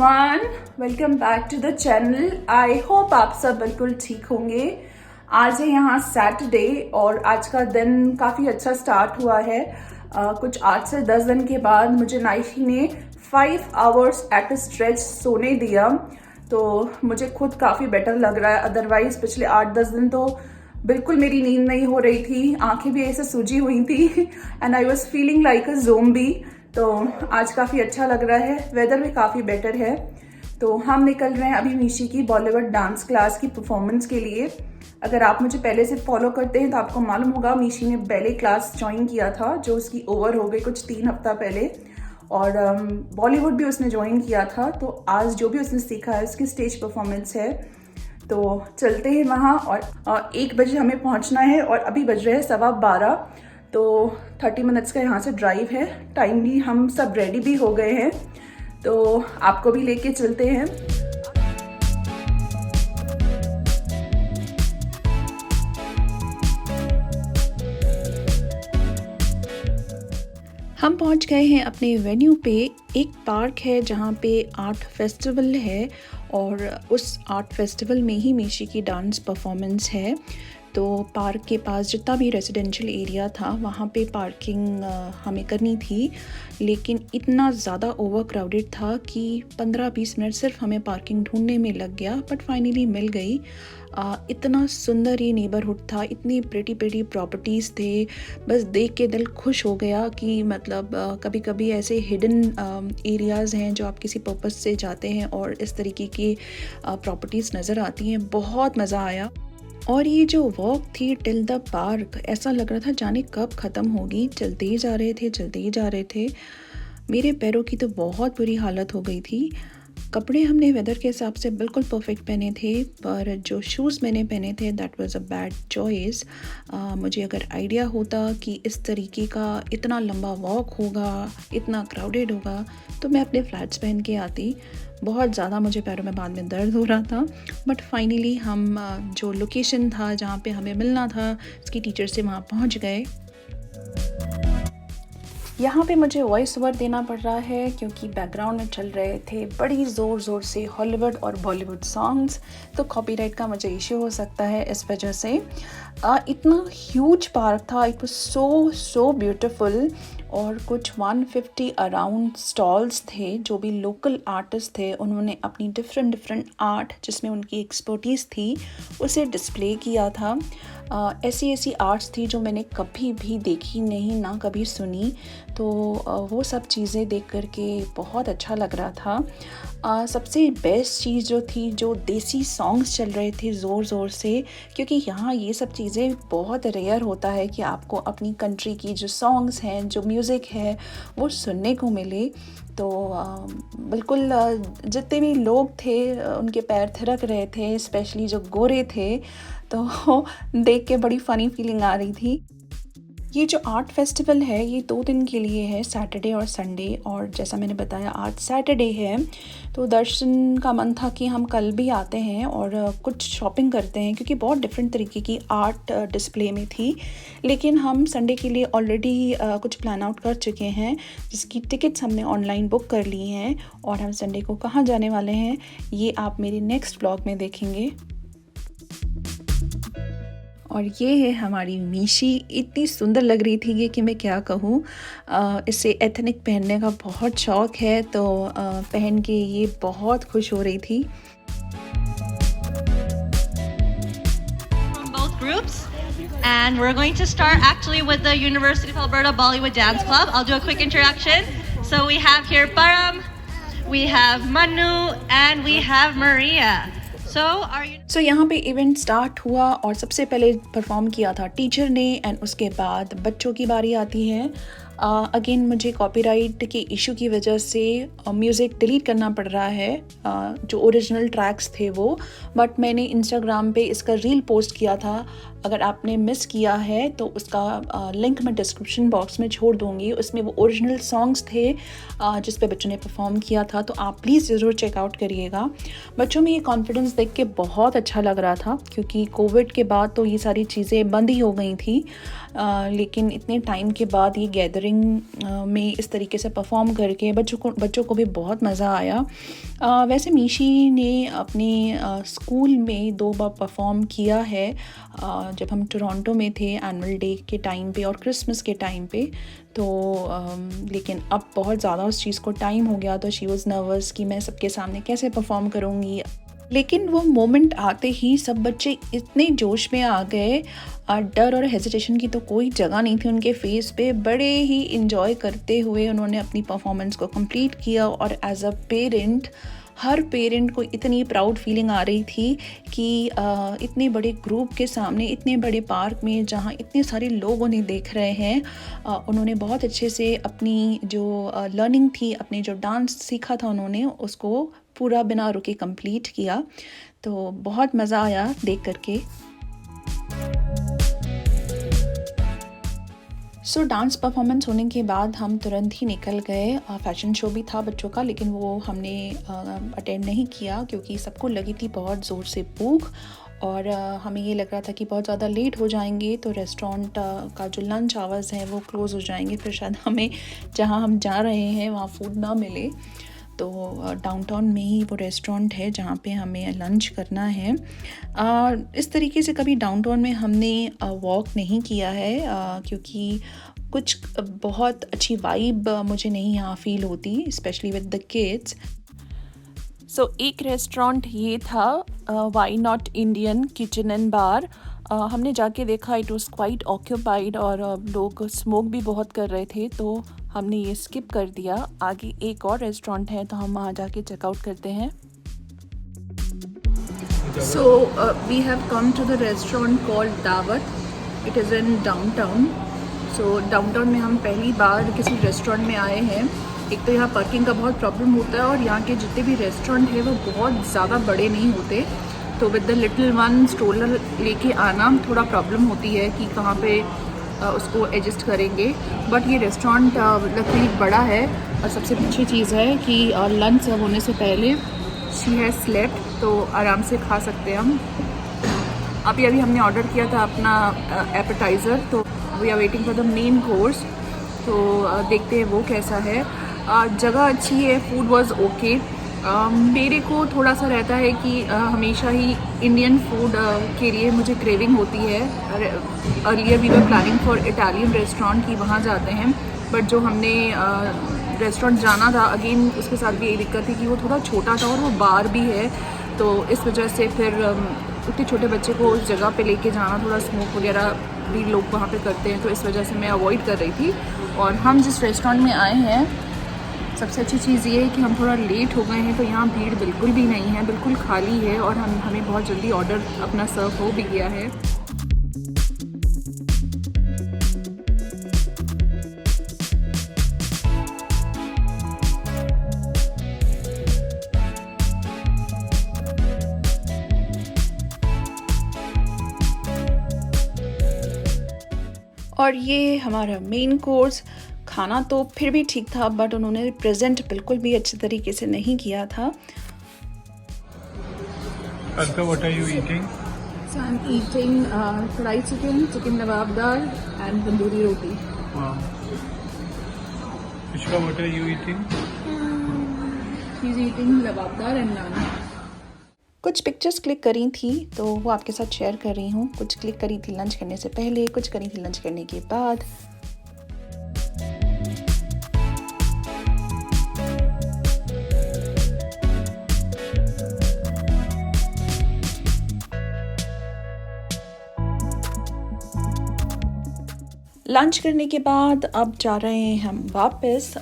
Everyone, welcome back to the channel. I hope आप सब बिल्कुल ठीक होंगे। आज है यहाँ सैटरडे और आज का दिन काफ़ी अच्छा स्टार्ट हुआ है। कुछ 8 से 10 दिन के बाद मुझे नाइशी ने 5 आवर्स एट अ स्ट्रेच सोने दिया, तो मुझे खुद काफ़ी बेटर लग रहा है। अदरवाइज पिछले 8-10 दिन तो बिल्कुल मेरी नींद नहीं हो रही थी, आंखें भी ऐसे सूजी हुई थी and I was feeling like a zombie. तो आज काफ़ी अच्छा लग रहा है, वेदर भी काफ़ी बेटर है। तो हम निकल रहे हैं अभी मीशी की बॉलीवुड डांस क्लास की परफॉर्मेंस के लिए। अगर आप मुझे पहले से फॉलो करते हैं तो आपको मालूम होगा मीशी ने बैले क्लास ज्वाइन किया था जो उसकी ओवर हो गई कुछ 3 हफ्ता पहले, और बॉलीवुड भी उसने ज्वाइन किया था। तो आज जो भी उसने सीखा है उसकी स्टेज परफॉर्मेंस है। तो चलते हैं वहाँ और 1 बजे हमें पहुँचना है और अभी बज रहे हैं 12:15। तो 30 मिनट्स का यहाँ से ड्राइव है। टाइमली हम सब रेडी भी हो गए हैं, तो आपको भी लेके चलते हैं। हम पहुंच गए हैं अपने वेन्यू पे। एक पार्क है जहाँ पे आर्ट फेस्टिवल है और उस आर्ट फेस्टिवल में ही मीशी की डांस परफॉर्मेंस है। तो पार्क के पास जितना भी रेजिडेंशियल एरिया था वहाँ पे पार्किंग हमें करनी थी, लेकिन इतना ज़्यादा ओवर क्राउडेड था कि 15-20 मिनट सिर्फ हमें पार्किंग ढूंढने में लग गया, बट फाइनली मिल गई। इतना सुंदर ये नेबरहुड था, इतनी प्रेटी प्रॉपर्टीज़ थे, बस देख के दिल खुश हो गया कि मतलब कभी कभी ऐसे हिडन एरियाज़ हैं जो आप किसी पर्पस से जाते हैं और इस तरीके की प्रॉपर्टीज़ नज़र आती हैं। बहुत मज़ा आया। और ये जो वॉक थी टिल द पार्क, ऐसा लग रहा था जाने कब ख़त्म होगी। चलते ही जा रहे थे। मेरे पैरों की तो बहुत बुरी हालत हो गई थी। कपड़े हमने वेदर के हिसाब से बिल्कुल परफेक्ट पहने थे, पर जो शूज़ मैंने पहने थे that was a bad choice. मुझे अगर आइडिया होता कि इस तरीके का इतना लंबा वॉक होगा, इतना क्राउडेड होगा, तो मैं अपने फ्लैट्स पहन के आती। बहुत ज़्यादा मुझे पैरों में बाद में दर्द हो रहा था, बट फाइनली हम जो लोकेशन था जहाँ पे हमें मिलना था उसकी टीचर से वहाँ पहुँच गए। यहाँ पे मुझे वॉइस ओवर देना पड़ रहा है क्योंकि बैकग्राउंड में चल रहे थे बड़ी ज़ोर से हॉलीवुड और बॉलीवुड सॉन्ग्स, तो कॉपीराइट का मुझे इश्यू हो सकता है इस वजह से। इतना ह्यूज पार्क था, इट वाज सो ब्यूटीफुल। और कुछ 150 अराउंड स्टॉल्स थे। जो भी लोकल आर्टिस्ट थे उन्होंने अपनी डिफरेंट आर्ट जिसमें उनकी एक्सपर्टीज़ थी उसे डिस्प्ले किया था। ऐसी आर्ट्स थी जो मैंने कभी भी देखी नहीं, ना कभी सुनी। तो वो सब चीज़ें देख करके बहुत अच्छा लग रहा था। सबसे बेस्ट चीज़ जो थी, जो देसी सॉन्ग्स चल रहे थे ज़ोर से, क्योंकि यहाँ ये सब चीज़ें बहुत रेयर होता है कि आपको अपनी कंट्री की जो सॉन्ग्स हैं, जो म्यूज़िक है, वो सुनने को मिले। तो बिल्कुल जितने भी लोग थे उनके पैर थिरक रहे थे, स्पेशली जो गोरे थे, तो देख के बड़ी फ़नी फीलिंग आ रही थी। ये जो आर्ट फेस्टिवल है ये 2 दिन के लिए है, सैटरडे और संडे। और जैसा मैंने बताया आज सैटरडे है, तो दर्शन का मन था कि हम कल भी आते हैं और कुछ शॉपिंग करते हैं, क्योंकि बहुत डिफरेंट तरीके की आर्ट डिस्प्ले में थी। लेकिन हम संडे के लिए ऑलरेडी कुछ प्लान आउट कर चुके हैं, जिसकी टिकट्स हमने ऑनलाइन बुक कर ली हैं। और हम संडे को कहाँ जाने वाले हैं ये आप मेरे नेक्स्ट ब्लॉग में देखेंगे। और ये है हमारी मीशी, इतनी सुंदर लग रही थी ये कि मैं क्या कहूँ। इसे एथनिक पहनने का बहुत शौक़ है, तो पहन के ये बहुत खुश हो रही थी। From both groups, and we're going to start actually with the University of Alberta Bollywood Dance Club. I'll do a quick introduction. So we have here Param, we have Manu, and we have Maria. So यहाँ पे event start हुआ और सबसे पहले perform किया था teacher ने, and उसके बाद बच्चों की बारी आती है। अगेन मुझे कॉपीराइट के इशू की वजह से म्यूज़िक डिलीट करना पड़ रहा है, जो ओरिजिनल ट्रैक्स थे वो। बट मैंने इंस्टाग्राम पे इसका रील पोस्ट किया था अगर आपने मिस किया है तो उसका लिंक मैं डिस्क्रिप्शन बॉक्स में छोड़ दूँगी। उसमें वो ओरिजिनल सॉन्ग्स थे जिस पे बच्चों ने परफॉर्म किया था, तो आप प्लीज़ ज़रूर चेकआउट करिएगा। बच्चों में ये कॉन्फिडेंस देख के बहुत अच्छा लग रहा था, क्योंकि कोविड के बाद तो ये सारी चीज़ें बंद ही हो गई थी, लेकिन इतने टाइम के बाद ये गैदरिंग में इस तरीके से परफॉर्म करके बच्चों को भी बहुत मज़ा आया। वैसे मीशी ने अपने स्कूल में 2 बार परफॉर्म किया है, जब हम टोरंटो में थे एनुअल डे के टाइम पे और क्रिसमस के टाइम पे। तो लेकिन अब बहुत ज़्यादा उस चीज़ को टाइम हो गया, तो शी वॉज़ नर्वस कि मैं सबके सामने कैसे परफॉर्म करूँगी। लेकिन वो मोमेंट आते ही सब बच्चे इतने जोश में आ गए, डर और हेजिटेशन की तो कोई जगह नहीं थी उनके फेस पे। बड़े ही इंजॉय करते हुए उन्होंने अपनी परफॉर्मेंस को कंप्लीट किया। और एज अ पेरेंट, हर पेरेंट को इतनी प्राउड फीलिंग आ रही थी कि इतने बड़े ग्रुप के सामने, इतने बड़े पार्क में जहाँ इतने सारे लोग उन्हें देख रहे हैं, उन्होंने बहुत अच्छे से अपनी जो लर्निंग थी, अपने जो डांस सीखा था उन्होंने उसको पूरा बिना रुके कंप्लीट किया। तो बहुत मज़ा आया देख करके। सो डांस परफॉर्मेंस होने के बाद हम तुरंत ही निकल गए। फैशन शो भी था बच्चों का, लेकिन वो हमने अटेंड नहीं किया क्योंकि सबको लगी थी बहुत ज़ोर से भूख, और हमें ये लग रहा था कि बहुत ज़्यादा लेट हो जाएंगे तो रेस्टोरेंट का जो लंच आवर्स हैं वो क्लोज़ हो जाएंगे, फिर शायद हमें जहाँ हम जा रहे हैं वहाँ फूड ना मिले। तो डाउनटाउन में ही वो रेस्टोरेंट है जहाँ पे हमें लंच करना है। इस तरीके से कभी डाउनटाउन में हमने वॉक नहीं किया है, क्योंकि कुछ बहुत अच्छी वाइब मुझे नहीं यहाँ फ़ील होती, specially with the kids. So एक रेस्टोरेंट ये था, why not Indian kitchen and bar. हमने जाके देखा, इट वॉज़ क्वाइट ऑक्यूपाइड और लोग स्मोक भी बहुत कर रहे थे, तो हमने ये स्किप कर दिया। आगे एक और रेस्टोरेंट है तो हम वहाँ जाके चेकआउट करते हैं। So we have come to the restaurant called Dawat. It is in downtown. So downtown में हम पहली बार किसी रेस्टोरेंट में आए हैं। एक तो यहाँ पार्किंग का बहुत प्रॉब्लम होता है, और यहाँ के जितने भी रेस्टोरेंट है वो बहुत ज़्यादा बड़े नहीं होते, तो with the little one stroller लेके आना थोड़ा प्रॉब्लम होती है कि कहाँ पे उसको एडजस्ट करेंगे। बट ये रेस्टोरेंट लकीली बड़ा है, और सबसे अच्छी चीज़ है कि लंच सर्व होने से पहले शी हैज़ स्लेप्ट, तो आराम से खा सकते हैं हम। अभी हमने ऑर्डर किया था अपना एपेटाइज़र, तो we are waiting for the main course. तो देखते हैं वो कैसा है। जगह अच्छी है, फूड वाज ओके। मेरे को थोड़ा सा रहता है कि हमेशा ही इंडियन फूड के लिए मुझे क्रेविंग होती है। Earlier we were planning for Italian restaurant की वहाँ जाते हैं, बट जो हमने रेस्टोरेंट जाना था, अगेन उसके साथ भी यही दिक्कत थी कि वो थोड़ा छोटा था और वो बार भी है, तो इस वजह से फिर उतने छोटे बच्चे को उस जगह पे लेके जाना, थोड़ा स्मोक वगैरह भी लोग वहाँ पे करते हैं, तो इस वजह से मैं अवॉइड कर रही थी। और हम जिस रेस्टोरेंट में आए हैं, सबसे अच्छी चीज़ ये है कि हम थोड़ा लेट हो गए हैं, तो यहाँ भीड़ बिल्कुल भी नहीं है, बिल्कुल खाली है, और हमें बहुत जल्दी ऑर्डर अपना सर्व हो भी गया है। और ये हमारा मेन कोर्स। खाना तो फिर भी ठीक था, बट उन्होंने प्रेजेंट बिल्कुल भी अच्छे तरीके से नहीं किया था। Arka, what are you eating? So I'm eating fried chicken, chicken nawab dal and tandoori roti. Wow. Ishka, what are you eating? She's eating nawab dal and naan. कुछ पिक्चर्स क्लिक करी थी तो वो आपके साथ शेयर कर रही हूँ। कुछ क्लिक करी थी लंच करने से पहले, कुछ करी थी लंच करने के बाद। लंच करने के बाद अब जा रहे हैं हम वापस।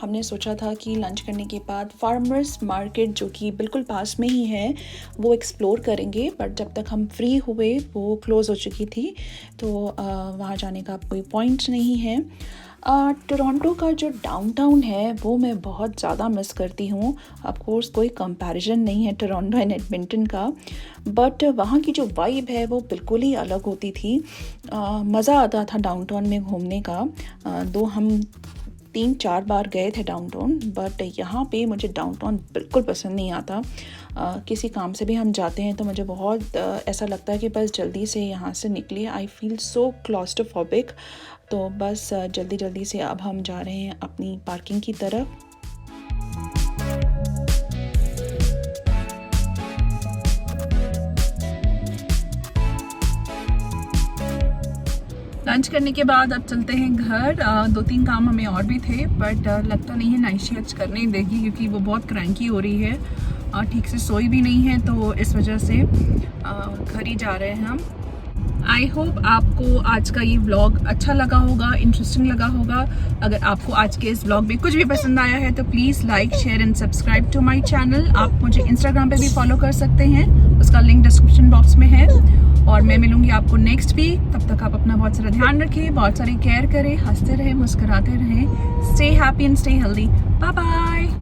हमने सोचा था कि लंच करने के बाद फार्मर्स मार्केट, जो कि बिल्कुल पास में ही है, वो एक्सप्लोर करेंगे, बट जब तक हम फ्री हुए वो क्लोज़ हो चुकी थी, तो वहाँ जाने का कोई पॉइंट नहीं है। टोरंटो का जो डाउनटाउन है वो मैं बहुत ज़्यादा मिस करती हूँ। ऑफ कोर्स कोई कंपैरिजन नहीं है टोरंटो एंड एडमिंटन का, बट वहाँ की जो वाइब है वो बिल्कुल ही अलग होती थी। मज़ा आता था डाउनटाउन में घूमने का। दो हम 3-4 बार गए थे डाउनटाउन, बट यहाँ पे मुझे डाउनटाउन बिल्कुल पसंद नहीं आता। किसी काम से भी हम जाते हैं तो मुझे बहुत ऐसा लगता है कि बस जल्दी से यहाँ से निकलिए। I feel so claustrophobic. तो बस जल्दी जल्दी से अब हम जा रहे हैं अपनी पार्किंग की तरफ। लंच करने के बाद अब चलते हैं घर। 2-3 काम हमें और भी थे, बट लगता नहीं है नाइशी आज करने ही देगी क्योंकि वो बहुत क्रैंकी हो रही है और ठीक से सोई भी नहीं है, तो इस वजह से घर ही जा रहे हैं हम। आई होप आपको आज का ये व्लॉग अच्छा लगा होगा, इंटरेस्टिंग लगा होगा। अगर आपको आज के इस व्लॉग में कुछ भी पसंद आया है तो please like, share and subscribe to my channel. आप मुझे इंस्टाग्राम पे भी फॉलो कर सकते हैं, उसका लिंक डिस्क्रिप्शन बॉक्स में है। और मैं मिलूंगी आपको नेक्स्ट वीक। तब तक आप अपना बहुत सारा ध्यान रखें, बहुत सारी केयर करें, हंसते रहें, मुस्कुराते रहें। Stay happy and stay healthy. Bye bye.